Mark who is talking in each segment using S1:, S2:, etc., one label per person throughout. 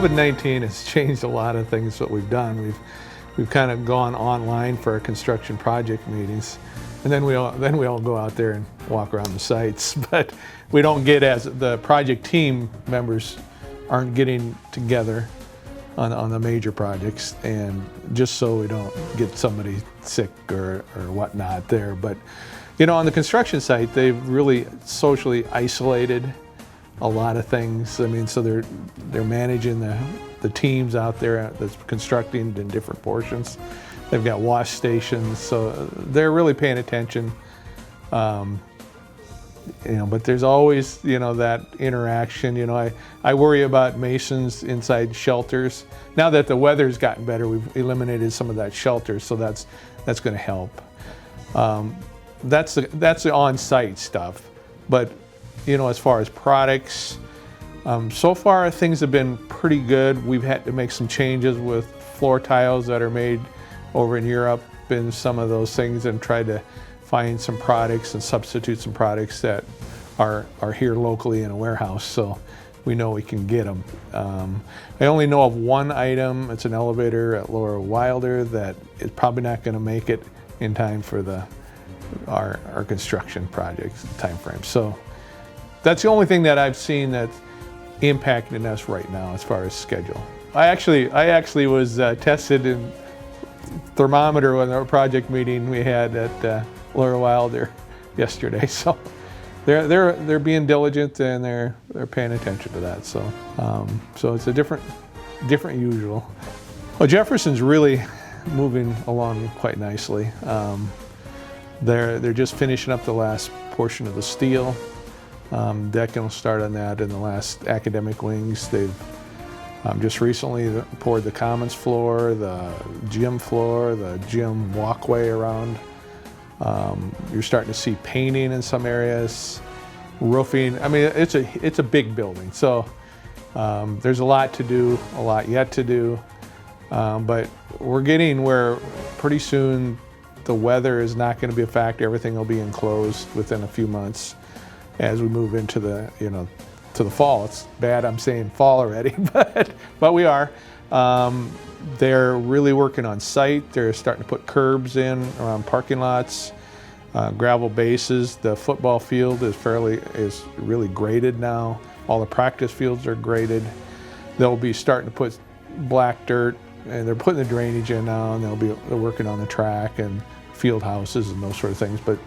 S1: COVID-19 has changed a lot of things that we've done. We've kind of gone online for our construction project meetings, and then we all go out there and walk around the sites. But we don't get, as the project team members aren't getting together on the major projects, and just so we don't get somebody sick or whatnot there. But you know, on the construction site, they've really socially isolated a lot of things. I mean, so they're managing the teams out there that's constructing in different portions. They've got wash stations, so they're really paying attention. You know, but there's always, you know, that interaction. You know, I worry about masons inside shelters. Now that the weather's gotten better, we've eliminated some of that shelter, so that's going to help. That's the on-site stuff. But you know, as far as products, so far things have been pretty good. We've had to make some changes with floor tiles that are made over in Europe and some of those things, and try to find some products and substitute some products that are here locally in a warehouse, so we know we can get them. I only know of one item. It's an elevator at Laura Wilder that is probably not going to make it in time for our construction project time frame. So that's the only thing that I've seen that's impacting us right now as far as schedule. I actually was tested in thermometer on our project meeting we had at Laura Wilder yesterday. So they're being diligent, and they're paying attention to that. So so it's a different usual. Well, Jefferson's really moving along quite nicely. They're just finishing up the last portion of the steel. Decking will start on that in the last academic wings. They've just recently poured the commons floor, the gym floor, the gym walkway around. You're starting to see painting in some areas, roofing. I mean, it's a big building, so there's a lot to do, a lot yet to do. But we're getting where pretty soon the weather is not going to be a factor. Everything will be enclosed within a few months as we move into to the fall. It's bad I'm saying fall already, but we are. They're really working on site. They're starting to put curbs in around parking lots, gravel bases. The football field is really graded now. All the practice fields are graded. They'll be starting to put black dirt, and they're putting the drainage in now, and they're working on the track and field houses and those sort of things. But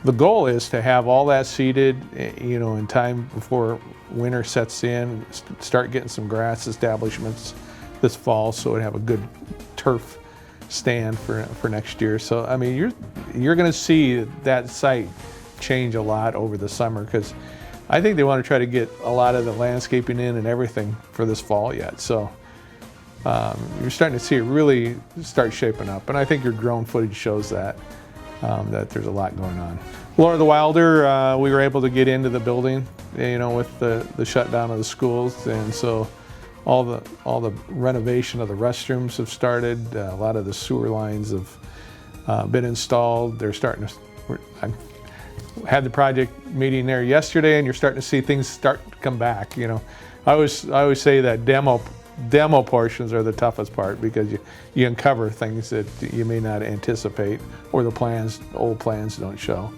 S1: the goal is to have all that seeded, you know, in time before winter sets in, start getting some grass establishments this fall, so we have a good turf stand for next year. So I mean, you're going to see that site change a lot over the summer, because I think they want to try to get a lot of the landscaping in and everything for this fall yet. So you're starting to see it really start shaping up, and I think your drone footage shows that there's a lot going on. Laura the Wilder, we were able to get into the building, you know, with the shutdown of the schools, and so all the renovation of the restrooms have started. A lot of the sewer lines have been installed. They're starting to. I had the project meeting there yesterday, and you're starting to see things start to come back. You know, I always say that demo portions are the toughest part, because you uncover things that you may not anticipate, or the old plans don't show.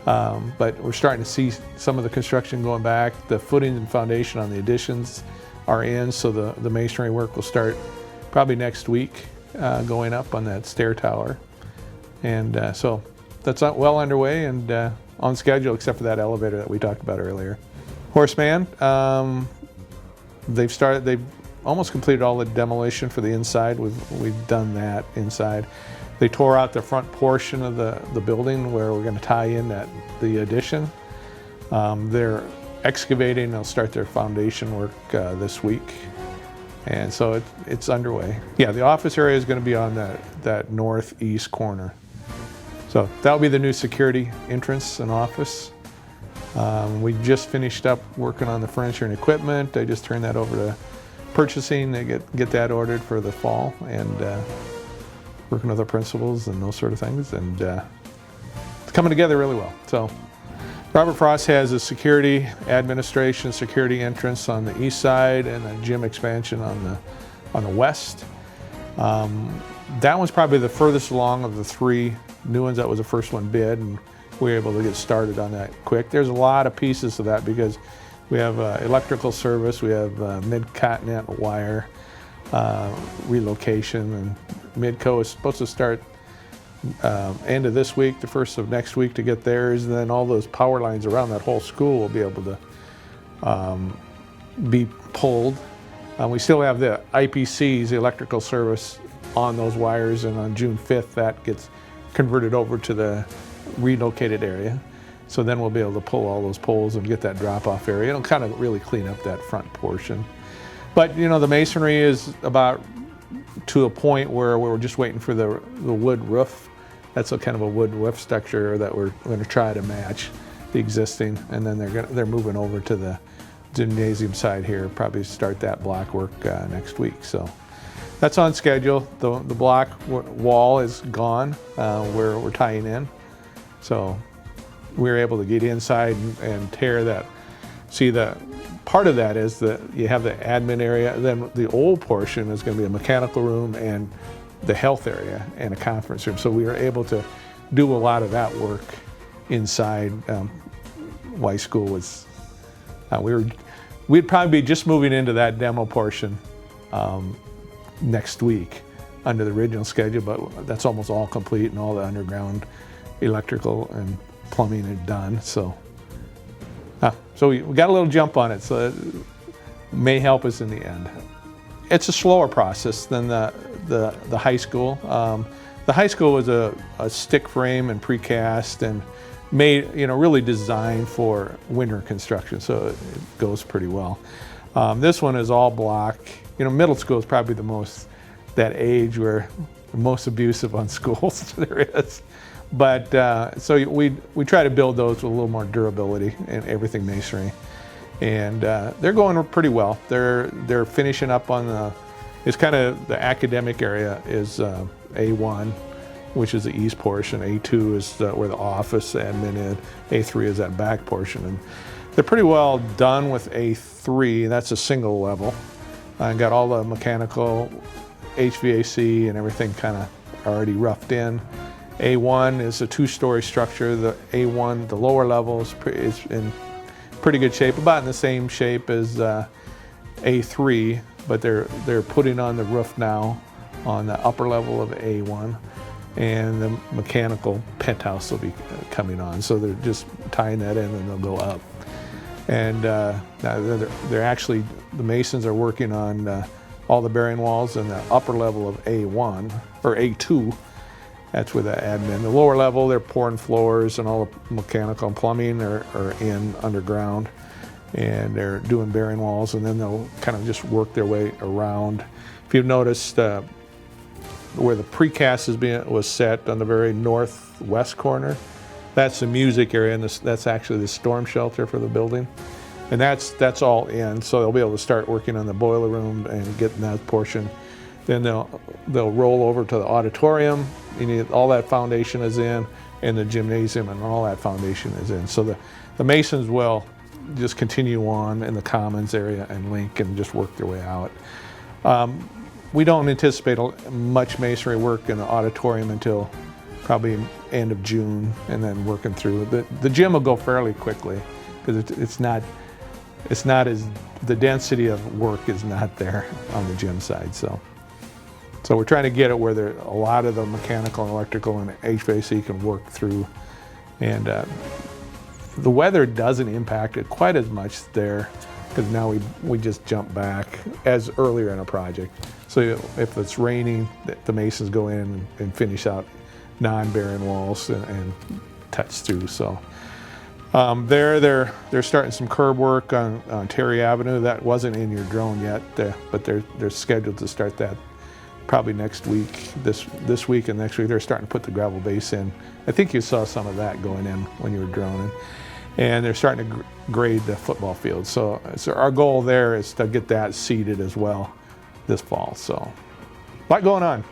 S1: But we're starting to see some of the construction going back. The footing and foundation on the additions are in, so the masonry work will start probably next week, going up on that stair tower. And so that's well underway and on schedule, except for that elevator that we talked about earlier. Horace Mann, they've almost completed all the demolition for the inside. We've done that inside. They tore out the front portion of the building where we're going to tie in the addition. They're excavating. They'll start their foundation work this week, and so it's underway. Yeah, the office area is going to be on that northeast corner. So that'll be the new security entrance and office. We just finished up working on the furniture and equipment. I just turned that over to purchasing. They get that ordered for the fall, and working with the principals and those sort of things, and it's coming together really well. So Robert Frost has a security administration, security entrance on the east side and a gym expansion on the west. That one's probably the furthest along of the three new ones. That was the first one bid, and we were able to get started on that quick. There's a lot of pieces to that because we have electrical service, we have mid-continent wire relocation, and Midco is supposed to start end of this week, the first of next week to get theirs, and then all those power lines around that whole school will be able to be pulled. We still have the IPCs, the electrical service, on those wires, and on June 5th that gets converted over to the relocated area. So then we'll be able to pull all those poles and get that drop-off area. It'll kind of really clean up that front portion. But you know, the masonry is about to a point where we're just waiting for the wood roof. That's a kind of a wood roof structure that we're going to try to match the existing, and then they're moving over to the gymnasium side here. Probably start that block work next week. So that's on schedule. The block wall is gone where we're tying in. So we were able to get inside and tear that. See, the part of that is that you have the admin area, then the old portion is going to be a mechanical room and the health area and a conference room. So we were able to do a lot of that work inside. Y School was, we'd probably be just moving into that demo portion next week under the original schedule, but that's almost all complete, and all the underground electrical and plumbing is done. So we got a little jump on it, so it may help us in the end. It's a slower process than the high school. The high school was a stick frame and precast and made, really designed for winter construction, so it goes pretty well. This one is all block. Middle school is probably that age where the most abusive on schools there is. But so we try to build those with a little more durability and everything masonry, and they're going pretty well. They're finishing up on it's kind of the academic area is A1, which is the east portion. A2 is where the office admin is. A3 is that back portion, and they're pretty well done with A3. That's a single level. I got all the mechanical, HVAC, and everything kind of already roughed in. A1 is a two-story structure. The A1, the lower level, is in pretty good shape, about in the same shape as A3, but they're putting on the roof now on the upper level of A1, and the mechanical penthouse will be coming on. So they're just tying that in, and they'll go up. And they're actually, the masons are working on all the bearing walls in the upper level of A1 or A2. That's where the admin. The lower level, they're pouring floors, and all the mechanical and plumbing are in underground, and they're doing bearing walls, and then they'll kind of just work their way around. If you've noticed where the precast was set on the very northwest corner, that's the music area, and that's actually the storm shelter for the building. And that's all in, so they'll be able to start working on the boiler room and getting that portion. Then they'll roll over to the auditorium. All that foundation is in, and the gymnasium and all that foundation is in. So the masons will just continue on in the commons area and link and just work their way out. We don't anticipate much masonry work in the auditorium until probably end of June, and then working through. The gym will go fairly quickly because it's not as, the density of work is not there on the gym side. So we're trying to get it where a lot of the mechanical and electrical and HVAC can work through, and the weather doesn't impact it quite as much there, because now we just jump back as earlier in a project. So if it's raining, the masons go in and finish out non-bearing walls and touch through. So they're starting some curb work on Terry Avenue. That wasn't in your drone yet, but they're scheduled to start that probably next week, this week and next week. They're starting to put the gravel base in. I think you saw some of that going in when you were droning. And they're starting to grade the football field. So our goal there is to get that seeded as well this fall. So a lot going on.